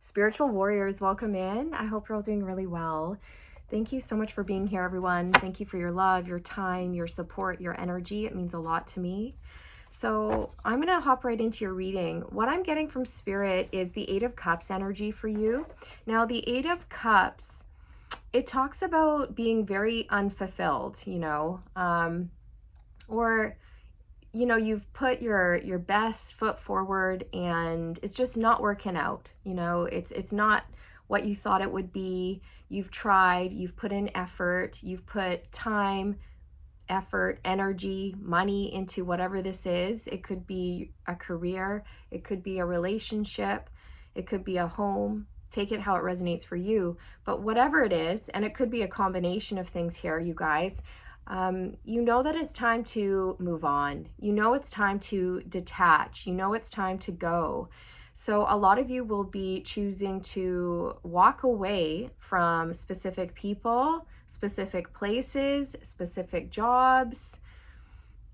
Spiritual warriors, welcome in. I hope you're all doing really well. Thank you so much for being here, everyone. Thank you for your love, your time, your support, your energy. It means a lot to me. So I'm going to hop right into your reading. What I'm getting from Spirit is the Eight of Cups energy for you. Now, the Eight of Cups, it talks about being very unfulfilled, or you've put your best foot forward and it's just not working out. It's not what you thought it would be. You've tried, you've put in effort, you've put time, effort, energy, money into whatever this is. It could be a career, it could be a relationship, it could be a home. Take it how it resonates for you. But whatever it is, and it could be a combination of things here, you guys, you know that it's time to move on. You know it's time to detach. You know it's time to go. So a lot of you will be choosing to walk away from specific people, specific places, specific jobs,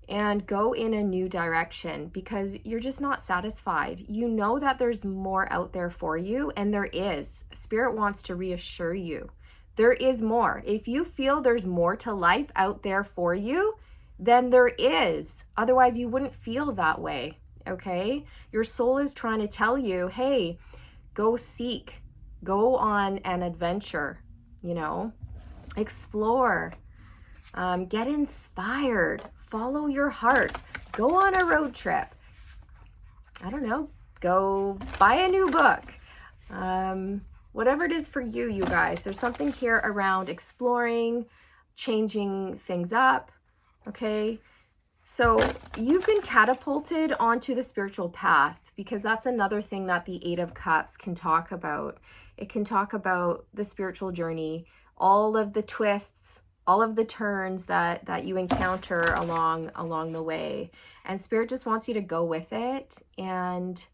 and go in a new direction because you're just not satisfied. You know that there's more out there for you, and there is. Spirit wants to reassure you. There is more. If you feel there's more to life out there for you, then there is. Otherwise, you wouldn't feel that way, okay? Your soul is trying to tell you, hey, go seek, go on an adventure, explore, get inspired, follow your heart, go on a road trip. I don't know, go buy a new book. Whatever it is for you, you guys, there's something here around exploring, changing things up, okay? So you've been catapulted onto the spiritual path because that's another thing that the Eight of Cups can talk about. It can talk about the spiritual journey, all of the twists, all of the turns that you encounter along the way. And Spirit just wants you to go with it. And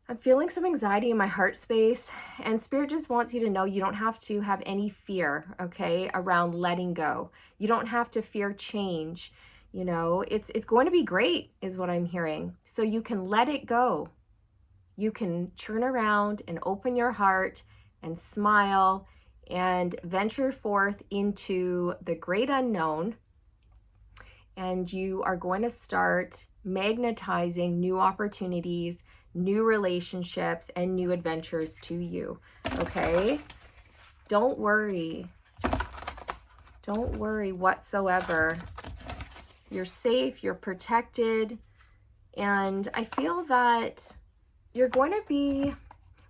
I'm feeling some anxiety in my heart space, and Spirit just wants you to know you don't have to have any fear, okay, around letting go. You don't have to fear change. It's going to be great is what I'm hearing. So you can let it go. You can turn around and open your heart and smile and venture forth into the great unknown. And you are going to start magnetizing new opportunities, new relationships, and new adventures to you, okay? Don't worry. Don't worry whatsoever. You're safe, you're protected, and I feel that you're going to be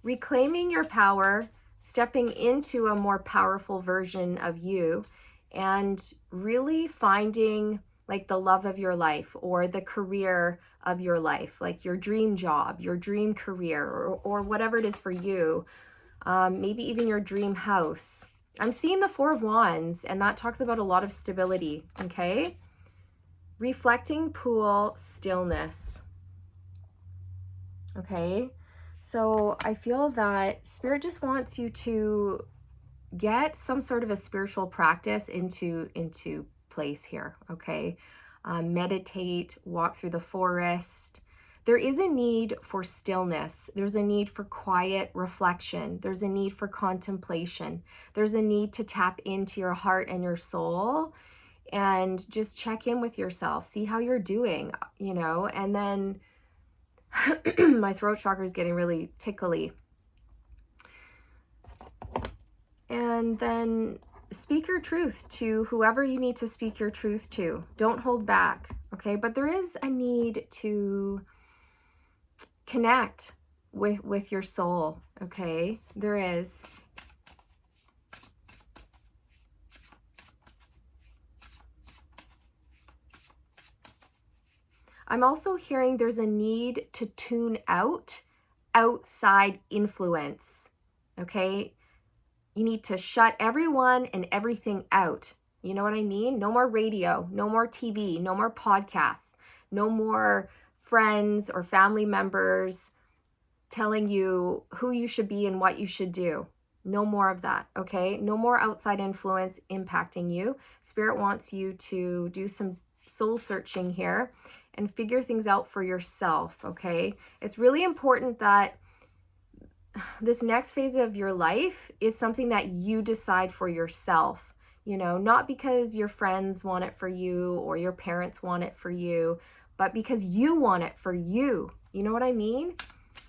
reclaiming your power, stepping into a more powerful version of you, and really finding like the love of your life or the career of your life, like your dream job, your dream career, or whatever it is for you, maybe even your dream house. I'm seeing the Four of Wands, and that talks about a lot of stability, okay? Reflecting pool, stillness, okay? So I feel that Spirit just wants you to get some sort of a spiritual practice into place here, okay? Meditate, walk through the forest. There is a need for stillness. There's a need for quiet reflection. There's a need for contemplation. There's a need to tap into your heart and your soul and just check in with yourself, see how you're doing, and then my throat chakra is getting really tickly. And then speak your truth to whoever you need to speak your truth to. Don't hold back, okay? But there is a need to connect with your soul, okay? There is. I'm also hearing there's a need to tune out outside influence, okay? You need to shut everyone and everything out. You know what I mean? No more radio, no more TV, no more podcasts, no more friends or family members telling you who you should be and what you should do. No more of that, okay? No more outside influence impacting you. Spirit wants you to do some soul searching here and figure things out for yourself, okay? It's really important that this next phase of your life is something that you decide for yourself, you know, not because your friends want it for you or your parents want it for you, but because you want it for you. You know what I mean?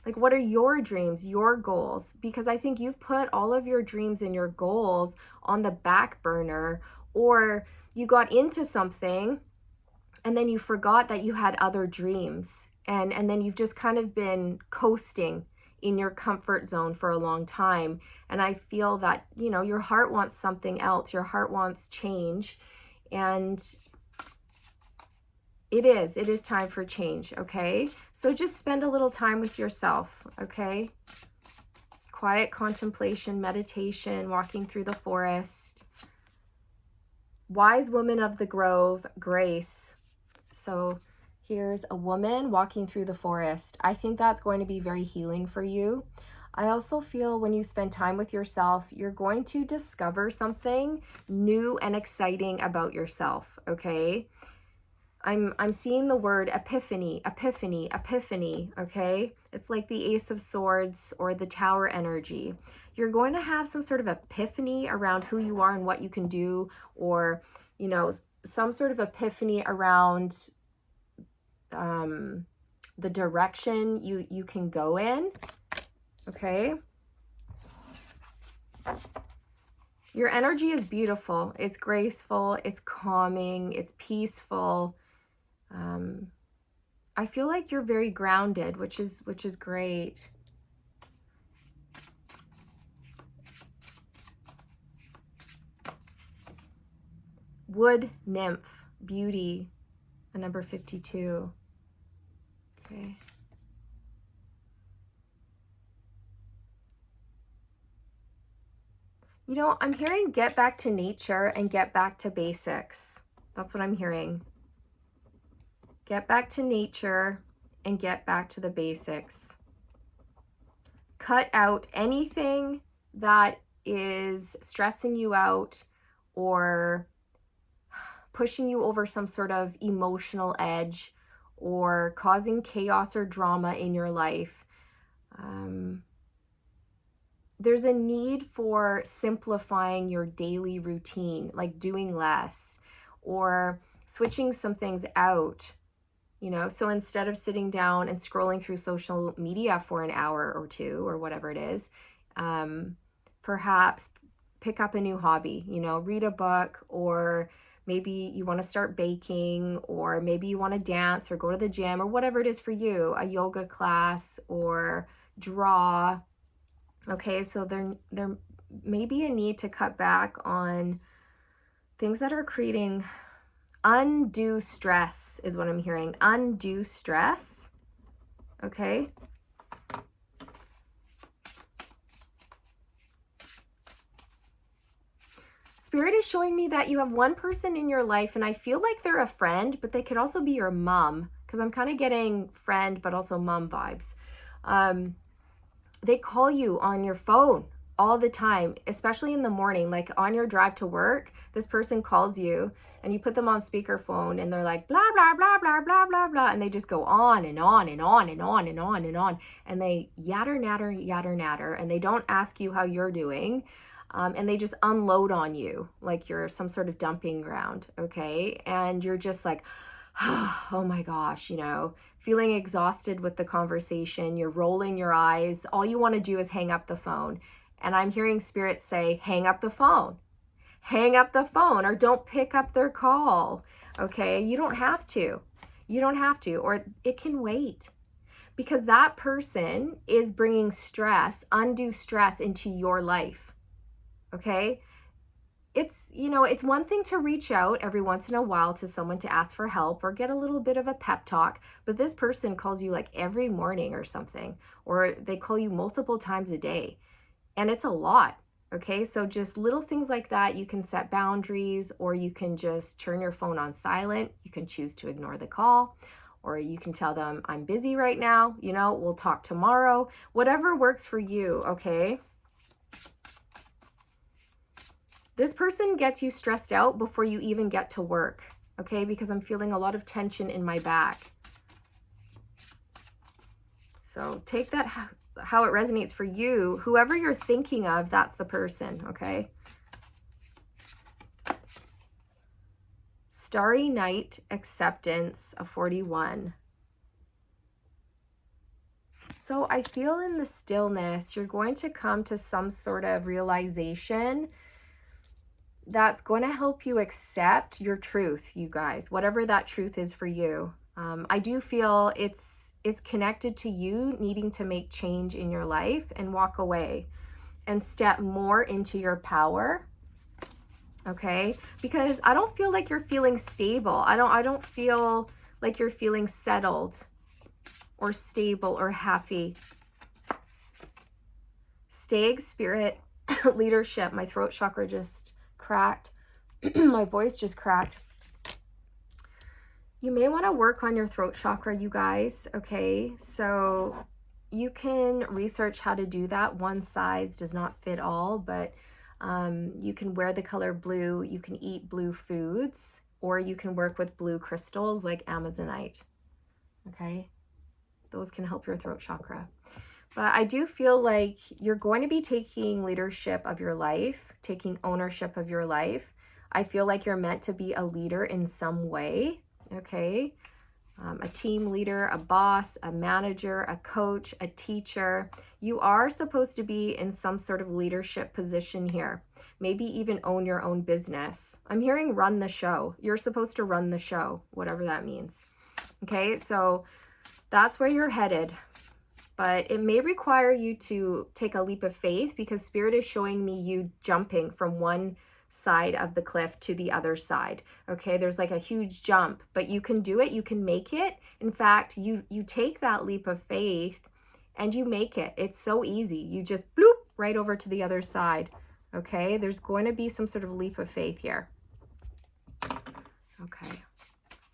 Like, what are your dreams, your goals? Because I think you've put all of your dreams and your goals on the back burner, or you got into something and then you forgot that you had other dreams. And then you've just kind of been coasting in your comfort zone for a long time. And I feel that, you know, your heart wants something else. Your heart wants change. And it is time for change, okay? So just spend a little time with yourself, okay? Quiet contemplation, meditation, walking through the forest. Wise woman of the grove, grace. So here's a woman walking through the forest. I think that's going to be very healing for you. I also feel when you spend time with yourself, you're going to discover something new and exciting about yourself, okay? I'm seeing the word epiphany, epiphany, epiphany, okay? It's like the Ace of Swords or the Tower energy. You're going to have some sort of epiphany around who you are and what you can do, or, you know, some sort of epiphany around the direction you can go in, okay? Your energy is beautiful. It's graceful, it's calming, it's peaceful. I feel like you're very grounded, which is great. Wood nymph, beauty, a number 52. Okay. You know, I'm hearing get back to nature and get back to basics. That's what I'm hearing. Get back to nature and get back to the basics. Cut out anything that is stressing you out or pushing you over some sort of emotional edge or causing chaos or drama in your life. There's a need for simplifying your daily routine, like doing less or switching some things out. You know, so instead of sitting down and scrolling through social media for an hour or two or whatever it is, perhaps pick up a new hobby, you know, read a book, or maybe you want to start baking, or maybe you want to dance or go to the gym or whatever it is for you, a yoga class or draw. Okay, so there may be a need to cut back on things that are creating undue stress is what I'm hearing. Undue stress. Okay. Spirit is showing me that you have one person in your life, and I feel like they're a friend, but they could also be your mom, because I'm kind of getting friend, but also mom vibes. They call you on your phone all the time, especially in the morning, like on your drive to work. This person calls you and you put them on speakerphone and they're like, blah, blah, blah, blah, blah, blah, blah. And they just go on and on and on and on and on and on. And they yatter, natter, and they don't ask you how you're doing. And they just unload on you like you're some sort of dumping ground, okay? And you're just like, oh my gosh, you know, feeling exhausted with the conversation. You're rolling your eyes. All you want to do is hang up the phone. And I'm hearing Spirit say, hang up the phone. Hang up the phone, or don't pick up their call, okay? You don't have to. You don't have to, or it can wait. Because that person is bringing stress, undue stress into your life, okay? It's, you know, it's one thing to reach out every once in a while to someone to ask for help or get a little bit of a pep talk, but this person calls you like every morning or something, or they call you multiple times a day, and it's a lot, okay? So just little things like that, you can set boundaries, or you can just turn your phone on silent. You can choose to ignore the call, or you can tell them, I'm busy right now, you know, we'll talk tomorrow, whatever works for you, okay? This person gets you stressed out before you even get to work, okay? Because I'm feeling a lot of tension in my back. So take that how it resonates for you, whoever you're thinking of, that's the person, okay? Starry Night, Acceptance, a 41. So I feel in the stillness, you're going to come to some sort of realization that's going to help you accept your truth, you guys, whatever that truth is for you. I do feel it's connected to you needing to make change in your life and walk away and step more into your power. Okay? Because I don't feel like you're feeling stable. I don't feel like you're feeling settled or stable or happy. Stag, Spirit, Leadership. My throat chakra just cracked. My voice just cracked. You may want to work on your throat chakra, you guys, okay? So you can research how to do that. One size does not fit all, but you can wear the color blue, you can eat blue foods, or you can work with blue crystals like Amazonite, okay? Those can help your throat chakra. But I do feel like you're going to be taking leadership of your life, taking ownership of your life. I feel like you're meant to be a leader in some way, okay? A team leader, a boss, a manager, a coach, a teacher. You are supposed to be in some sort of leadership position here. Maybe even own your own business. I'm hearing run the show. You're supposed to run the show, whatever that means. Okay, so that's where you're headed. But it may require you to take a leap of faith because Spirit is showing me you jumping from one side of the cliff to the other side. Okay, there's like a huge jump, but you can do it, you can make it. In fact, you take that leap of faith and you make it. It's so easy. You just bloop right over to the other side. Okay, there's going to be some sort of leap of faith here. Okay,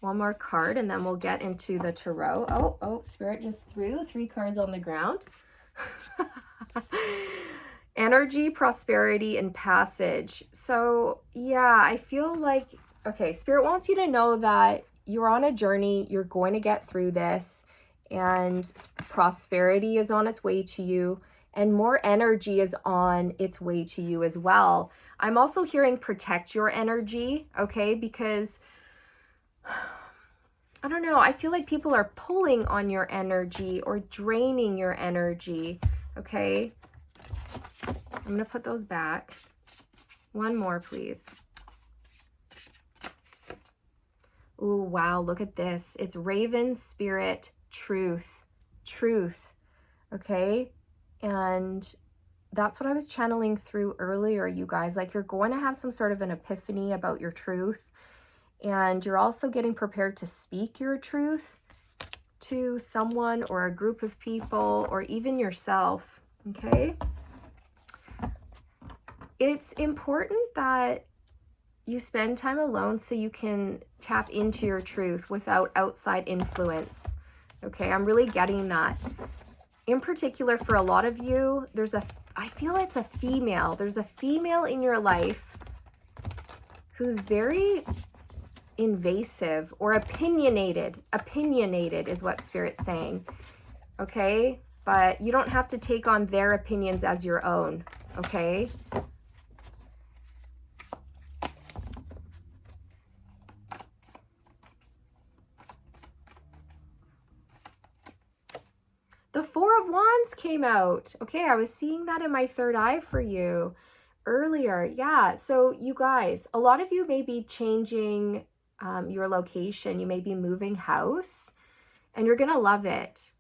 one more card and then we'll get into the tarot. Oh, Spirit just threw 3 cards on the ground. Energy, prosperity, and passage. So yeah, I feel like, okay, Spirit wants you to know that you're on a journey, you're going to get through this, and prosperity is on its way to you, and more energy is on its way to you as well. I'm also hearing protect your energy, okay, because I don't know, I feel like people are pulling on your energy or draining your energy, okay? I'm going to put those back. One more, please. Ooh, wow, look at this. It's Raven, Spirit, Truth. Truth, okay? And that's what I was channeling through earlier, you guys. Like, you're going to have some sort of an epiphany about your truth. And you're also getting prepared to speak your truth to someone or a group of people or even yourself, okay? It's important that you spend time alone so you can tap into your truth without outside influence. Okay, I'm really getting that. In particular, for a lot of you, I feel it's a female. There's a female in your life who's very invasive or opinionated. Opinionated is what Spirit's saying. Okay, but you don't have to take on their opinions as your own. Okay. The 4 of Wands came out. Okay, I was seeing that in my third eye for you earlier. Yeah, so you guys, a lot of you may be changing your location. You may be moving house and you're going to love it.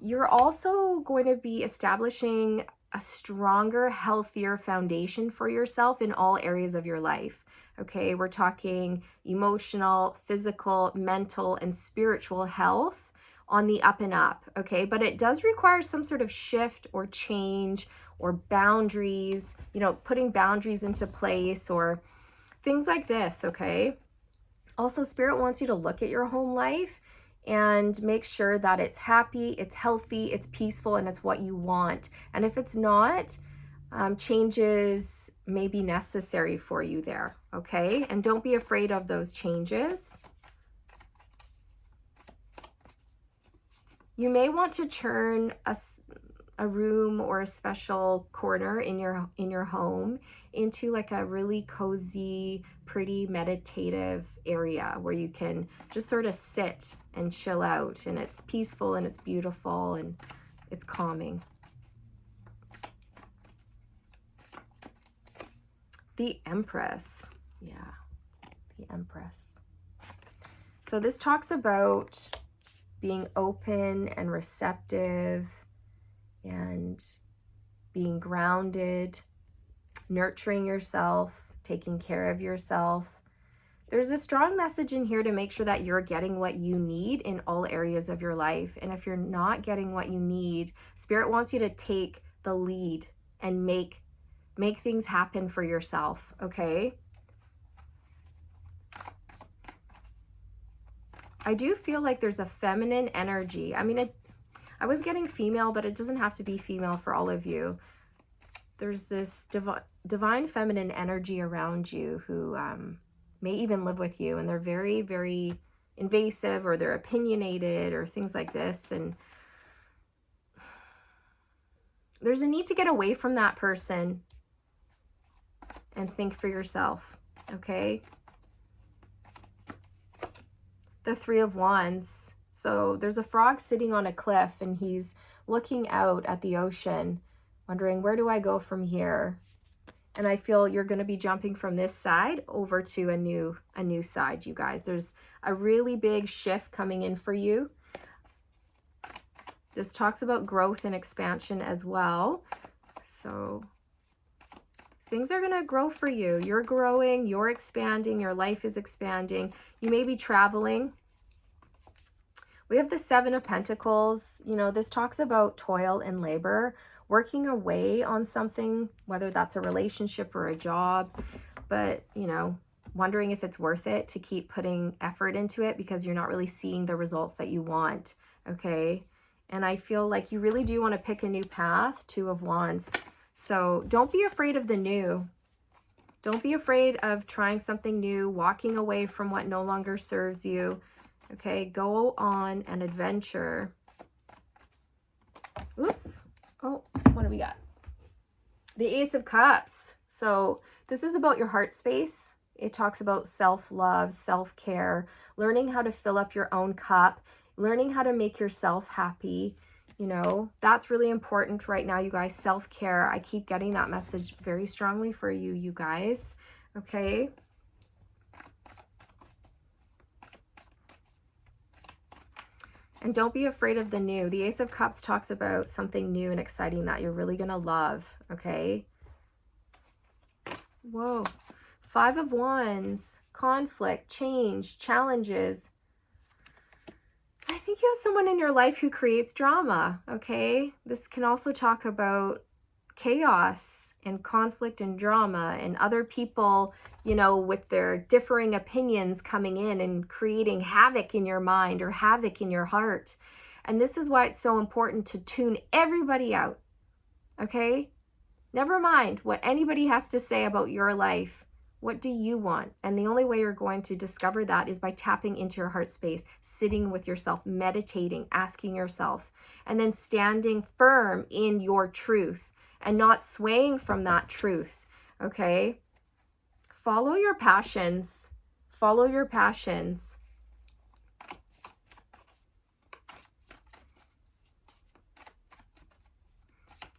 You're also going to be establishing a stronger, healthier foundation for yourself in all areas of your life. Okay, we're talking emotional, physical, mental, and spiritual health on the up and up, okay? But it does require some sort of shift or change or boundaries, you know, putting boundaries into place or things like this, okay? Also, Spirit wants you to look at your home life and make sure that it's happy, it's healthy, it's peaceful, and it's what you want. And if it's not, changes may be necessary for you there, okay? And don't be afraid of those changes. You may want to churn a room or a special corner in your home into like a really cozy, pretty meditative area where you can just sort of sit and chill out, and it's peaceful and it's beautiful and it's calming. The Empress. Yeah, the Empress. So this talks about being open and receptive and being grounded, nurturing yourself, taking care of yourself. There's a strong message in here to make sure that you're getting what you need in all areas of your life. And if you're not getting what you need, Spirit wants you to take the lead and make things happen for yourself, okay? I do feel like there's a feminine energy. I mean, I was getting female, but it doesn't have to be female for all of you. There's this divine feminine energy around you who may even live with you, and they're very, very invasive, or they're opinionated, or things like this. And there's a need to get away from that person and think for yourself, okay? The Three of Wands. So there's a frog sitting on a cliff, and he's looking out at the ocean, wondering, where do I go from here? And I feel you're going to be jumping from this side over to a new side, you guys. There's a really big shift coming in for you. This talks about growth and expansion as well. So things are going to grow for you. You're growing, you're expanding, your life is expanding. You may be traveling. We have the Seven of Pentacles. You know, this talks about toil and labor, working away on something, whether that's a relationship or a job, but, you know, wondering if it's worth it to keep putting effort into it because you're not really seeing the results that you want, okay? And I feel like you really do want to pick a new path, Two of Wands. So don't be afraid of the new. Don't be afraid of trying something new, walking away from what no longer serves you. Okay, go on an adventure. Oops. Oh, what do we got? The Ace of Cups. So this is about your heart space. It talks about self-love, self-care, learning how to fill up your own cup, learning how to make yourself happy. You know, that's really important right now, you guys. Self-care. I keep getting that message very strongly for you, you guys. Okay. And don't be afraid of the new. The Ace of Cups talks about something new and exciting that you're really going to love, okay? Whoa. Five of Wands, conflict, change, challenges. I think you have someone in your life who creates drama, okay? This can also talk about chaos and conflict and drama and other people, you know, with their differing opinions coming in and creating havoc in your mind or havoc in your heart. And this is why it's so important to tune everybody out, okay? Never mind what anybody has to say about your life. What do you want? And the only way you're going to discover that is by tapping into your heart space, sitting with yourself, meditating, asking yourself, and then standing firm in your truth and not swaying from that truth, okay? Follow your passions. Follow your passions.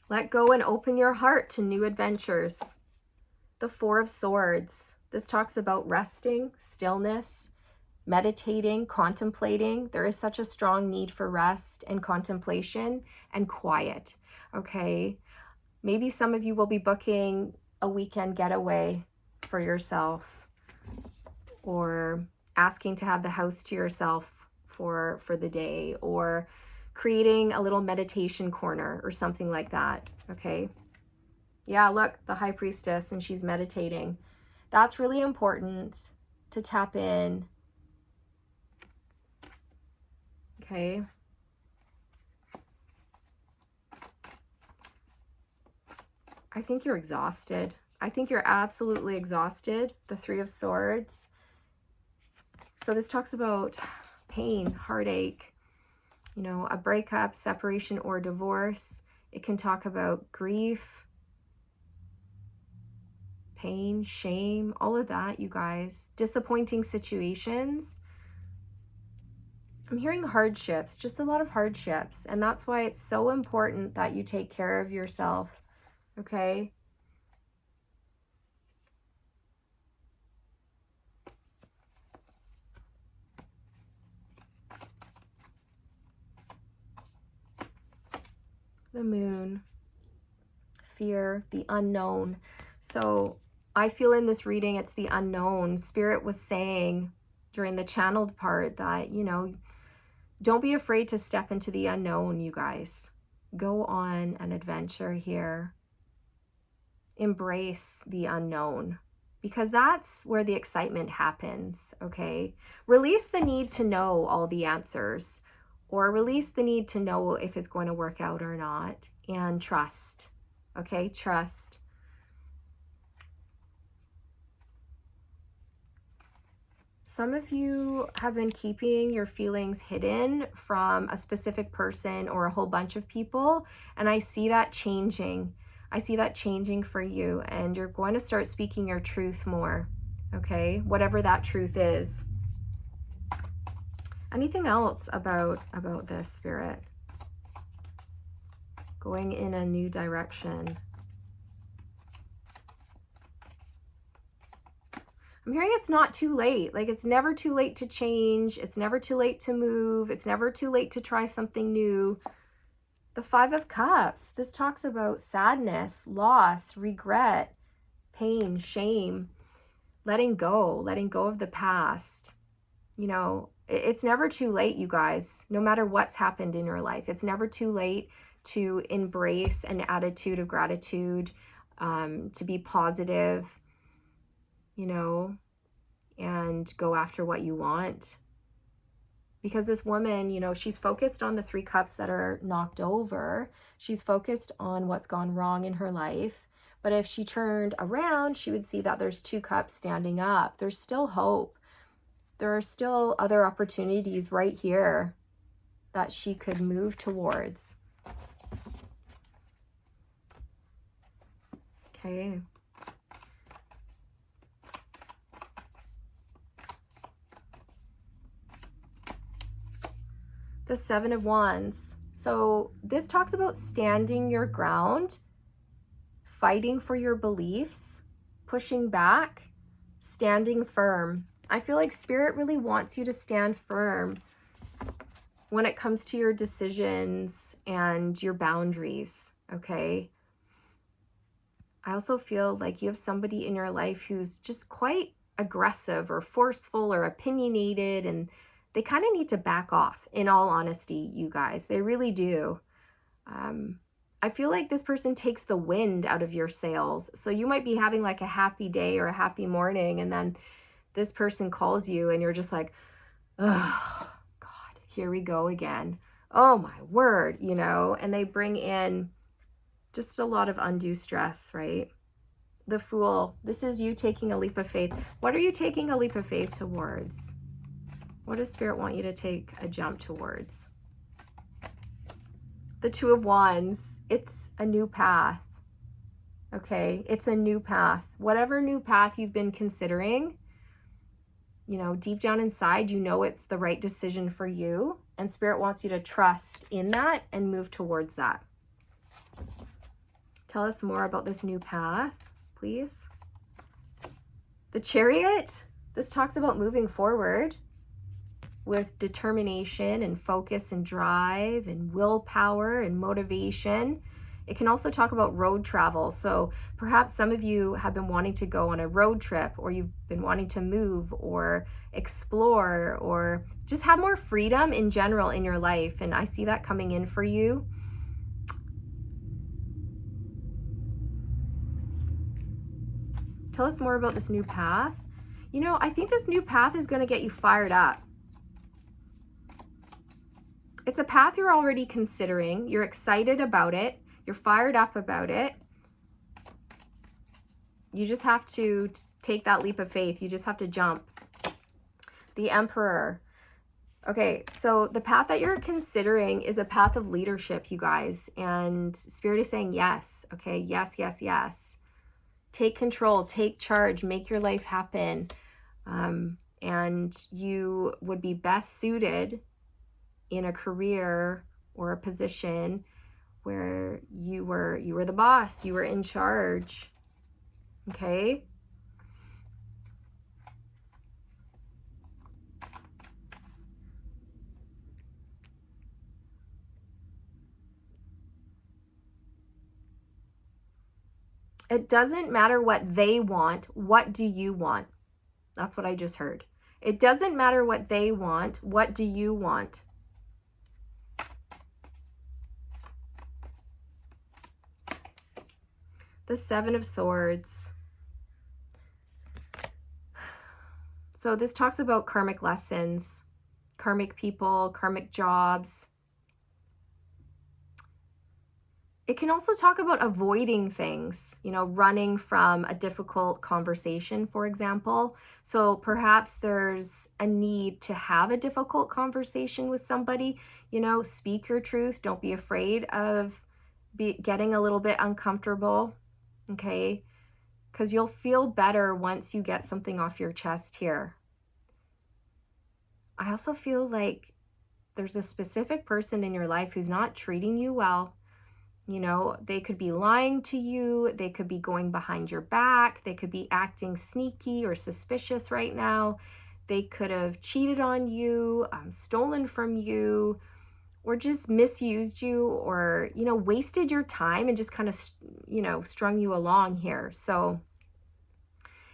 Let go and open your heart to new adventures. The Four of Swords. This talks about resting, stillness, meditating, contemplating. There is such a strong need for rest and contemplation and quiet, okay? Maybe some of you will be booking a weekend getaway for yourself, or asking to have the house to yourself for the day, or creating a little meditation corner or something like that, okay? Yeah, look, the High Priestess, and she's meditating. That's really important to tap in, okay? I think you're exhausted. I think you're absolutely exhausted. The Three of Swords. So this talks about pain, heartache, you know, a breakup, separation, or divorce. It can talk about grief, pain, shame, all of that, you guys. Disappointing situations. I'm hearing hardships, just a lot of hardships. And that's why it's so important that you take care of yourself, okay? The moon, fear, the unknown. So I feel in this reading, it's the unknown. Spirit was saying during the channeled part that, you know, don't be afraid to step into the unknown, you guys. Go on an adventure here. Embrace the unknown, because that's where the excitement happens, okay? Release the need to know all the answers, or release the need to know if it's going to work out or not, and trust, okay? Trust. Some of you have been keeping your feelings hidden from a specific person or a whole bunch of people, and I see that changing. I see that changing for you, and you're going to start speaking your truth more, okay? Whatever that truth is. Anything else about this, Spirit? Going in a new direction. I'm hearing it's not too late. Like, it's never too late to change. It's never too late to move. It's never too late to try something new. The Five of Cups. This talks about sadness, loss, regret, pain, shame, letting go of the past. You know, it's never too late, you guys, no matter what's happened in your life. It's never too late to embrace an attitude of gratitude, to be positive, you know, and go after what you want. Because this woman, you know, she's focused on the 3 cups that are knocked over. She's focused on what's gone wrong in her life. But if she turned around, she would see that there's 2 cups standing up. There's still hope. There are still other opportunities right here that she could move towards. Okay. The 7 of Wands. So this talks about standing your ground, fighting for your beliefs, pushing back, standing firm. I feel like Spirit really wants you to stand firm when it comes to your decisions and your boundaries, okay? I also feel like you have somebody in your life who's just quite aggressive or forceful or opinionated, and they kind of need to back off, in all honesty, you guys. They really do. I feel like this person takes the wind out of your sails. So you might be having like a happy day or a happy morning, and then this person calls you and you're just like, oh, God, here we go again. Oh, my word, you know, and they bring in just a lot of undue stress, right? The Fool. This is you taking a leap of faith. What are you taking a leap of faith towards? What does Spirit want you to take a jump towards? The 2 of Wands. It's a new path. Okay, it's a new path. Whatever new path you've been considering, you know, deep down inside, you know it's the right decision for you. And Spirit wants you to trust in that and move towards that. Tell us more about this new path, please. The Chariot. This talks about moving forward with determination and focus and drive and willpower and motivation. It can also talk about road travel. So perhaps some of you have been wanting to go on a road trip, or you've been wanting to move or explore or just have more freedom in general in your life. And I see that coming in for you. Tell us more about this new path. You know, I think this new path is going to get you fired up. It's a path you're already considering. You're excited about it. You're fired up about it. You just have to take that leap of faith. You just have to jump. The Emperor. Okay, so the path that you're considering is a path of leadership, you guys. And Spirit is saying yes. Okay, yes, yes, yes. Take control, take charge, make your life happen. And you would be best suited in a career or a position where you were the boss, you were in charge. Okay? It doesn't matter what they want. What do you want? That's what I just heard. It doesn't matter what they want. What do you want? The Seven of Swords. So this talks about karmic lessons, karmic people, karmic jobs. It can also talk about avoiding things, you know, running from a difficult conversation, for example. So perhaps there's a need to have a difficult conversation with somebody, you know, speak your truth. Don't be afraid of getting a little bit uncomfortable, okay? Because you'll feel better once you get something off your chest here. I also feel like there's a specific person in your life who's not treating you well. You know, they could be lying to you. They could be going behind your back. They could be acting sneaky or suspicious right now. They could have cheated on you, stolen from you, or just misused you, or, you know, wasted your time and just kind of, you know, strung you along here. So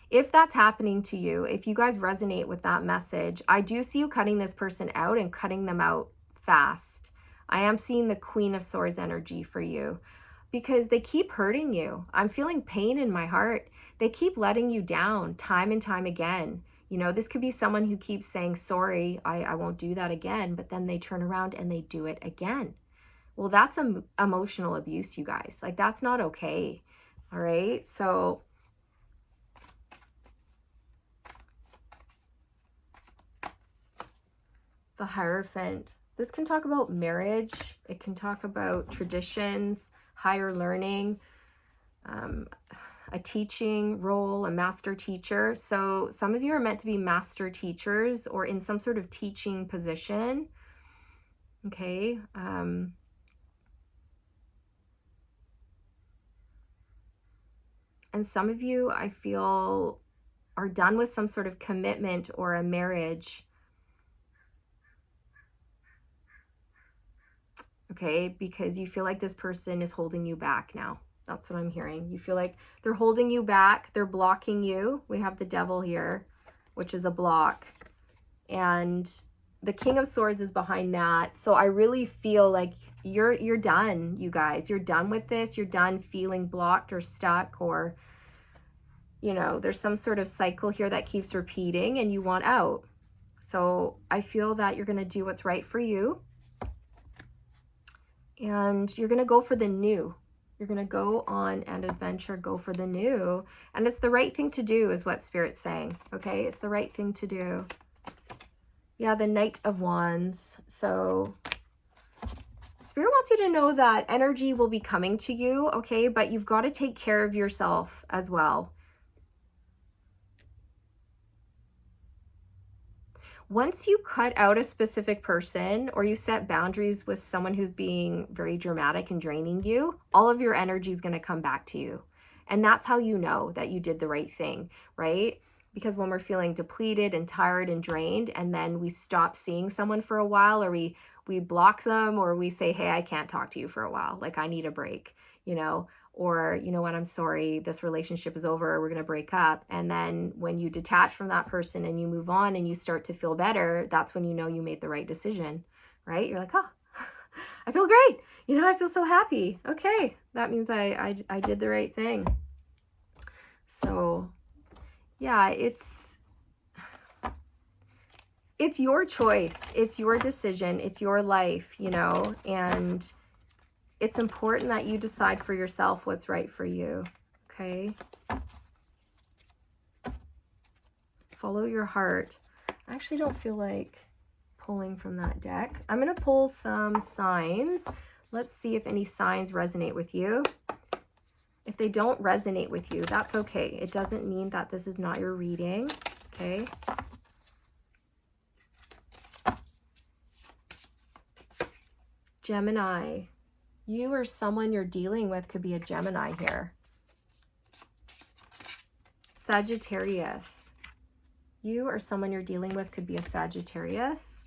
if that's happening to you, if you guys resonate with that message, I do see you cutting this person out and cutting them out fast. I am seeing the Queen of Swords energy for you because they keep hurting you. I'm feeling pain in my heart. They keep letting you down time and time again. You know, this could be someone who keeps saying, sorry, I won't do that again. But then they turn around and they do it again. Well, that's emotional abuse, you guys. Like, that's not okay. All right. So the Hierophant. This can talk about marriage. It can talk about traditions, higher learning, a teaching role, a master teacher. So some of you are meant to be master teachers or in some sort of teaching position. Okay. And some of you, I feel, are done with some sort of commitment or a marriage. Okay, because you feel like this person is holding you back now. That's what I'm hearing. You feel like they're holding you back. They're blocking you. We have the Devil here, which is a block. And the King of Swords is behind that. So I really feel like you're done, you guys. You're done with this. You're done feeling blocked or stuck, or, you know, there's some sort of cycle here that keeps repeating and you want out. So I feel that you're going to do what's right for you. And you're going to go for the new. You're going to go on an adventure, go for the new. And it's the right thing to do is what Spirit's saying. Okay, it's the right thing to do. Yeah, the Knight of Wands. So Spirit wants you to know that energy will be coming to you, okay? But you've got to take care of yourself as well. Once you cut out a specific person or you set boundaries with someone who's being very dramatic and draining you, all of your energy is going to come back to you. And that's how you know that you did the right thing, right? Because when we're feeling depleted and tired and drained, and then we stop seeing someone for a while, or we block them, or we say, hey, I can't talk to you for a while. Like, I need a break, you know? Or, you know what, I'm sorry, this relationship is over, we're going to break up. And then when you detach from that person and you move on and you start to feel better, that's when you know you made the right decision, right? You're like, oh, I feel great. You know, I feel so happy. Okay, that means I did the right thing. So, yeah, it's your choice. It's your decision. It's your life, you know, and it's important that you decide for yourself what's right for you, okay? Follow your heart. I actually don't feel like pulling from that deck. I'm going to pull some signs. Let's see if any signs resonate with you. If they don't resonate with you, that's okay. It doesn't mean that this is not your reading, okay? Gemini, you or someone you're dealing with could be a Gemini here. Sagittarius, you or someone you're dealing with could be a Sagittarius.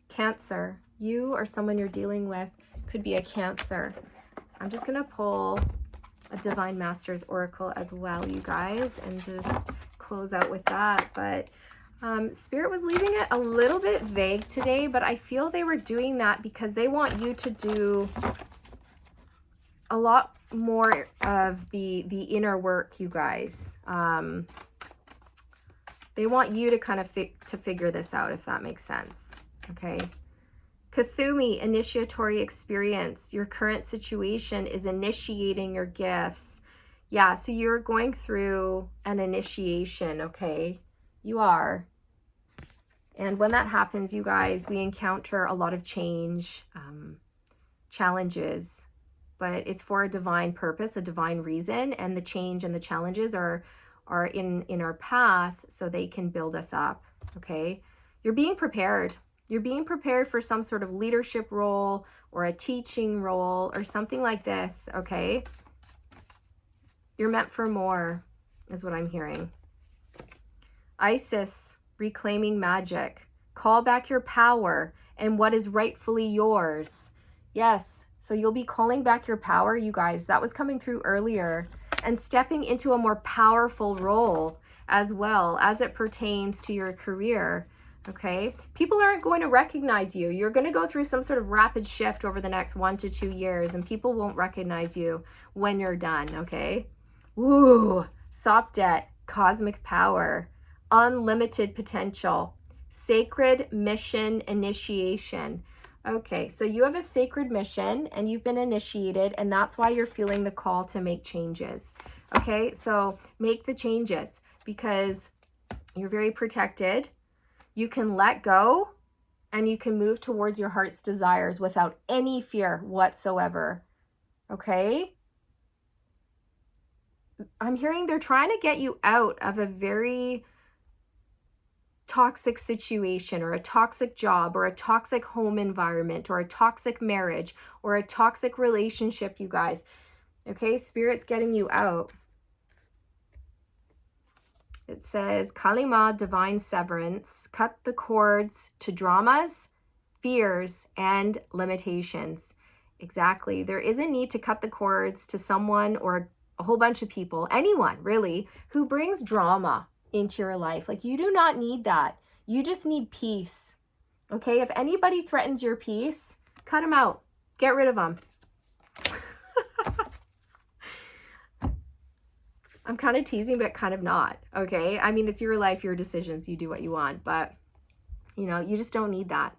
Cancer, you or someone you're dealing with could be a Cancer. I'm just going to pull a Divine Masters Oracle as well, you guys, and just close out with that. But Spirit was leaving it a little bit vague today, but I feel they were doing that because they want you to do a lot more of the inner work, you guys. They want you to kind of figure this out, if that makes sense. Okay. Kuthumi, initiatory experience. Your current situation is initiating your gifts. Yeah, so you're going through an initiation, okay? You are. And when that happens, you guys, we encounter a lot of change, challenges, but it's for a divine purpose, a divine reason, and the change and the challenges are in our path so they can build us up, okay? You're being prepared. You're being prepared for some sort of leadership role or a teaching role or something like this, okay? You're meant for more, is what I'm hearing. Isis, reclaiming magic. Call back your power and what is rightfully yours. Yes, so you'll be calling back your power, you guys. That was coming through earlier. And stepping into a more powerful role as well as it pertains to your career. Okay, people aren't going to recognize you. You're going to go through some sort of rapid shift over the next 1 to 2 years, and people won't recognize you when you're done. Okay, ooh, Sopdet, cosmic power, unlimited potential, sacred mission initiation. Okay, so you have a sacred mission and you've been initiated, and that's why you're feeling the call to make changes. Okay, so make the changes because you're very protected. You can let go and you can move towards your heart's desires without any fear whatsoever. Okay? I'm hearing they're trying to get you out of a very toxic situation or a toxic job or a toxic home environment or a toxic marriage or a toxic relationship, you guys. Okay? Spirit's getting you out. It says, Kalima, divine severance, cut the cords to dramas, fears, and limitations. Exactly. There is a need to cut the cords to someone or a whole bunch of people, anyone really, who brings drama into your life. Like, you do not need that. You just need peace. Okay? If anybody threatens your peace, cut them out. Get rid of them. I'm kind of teasing, but kind of not, okay? I mean, it's your life, your decisions, you do what you want, but, you know, you just don't need that.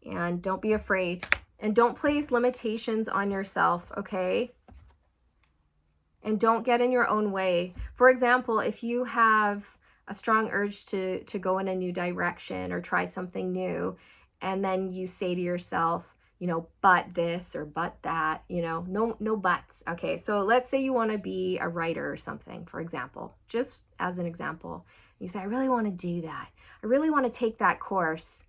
And don't be afraid. And don't place limitations on yourself, okay? And don't get in your own way. For example, if you have a strong urge to go in a new direction or try something new, and then you say to yourself, you know, but this or but that, you know, no buts. Okay, so let's say you want to be a writer or something, for example, just as an example. You say, I really want to do that. I really want to take that course.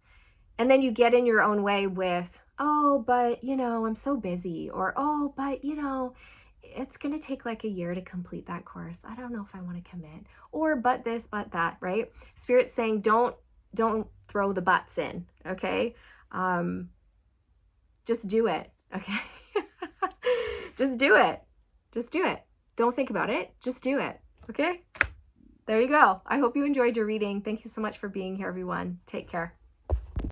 And then you get in your own way with, oh, but, you know, I'm so busy. Or, oh, but, you know, it's going to take like a year to complete that course. I don't know if I want to commit. Or, but this, but that, right? Spirit's saying, don't throw the buts in, okay? Just do it, okay? Just do it. Just do it. Don't think about it. Just do it, okay? There you go. I hope you enjoyed your reading. Thank you so much for being here, everyone. Take care.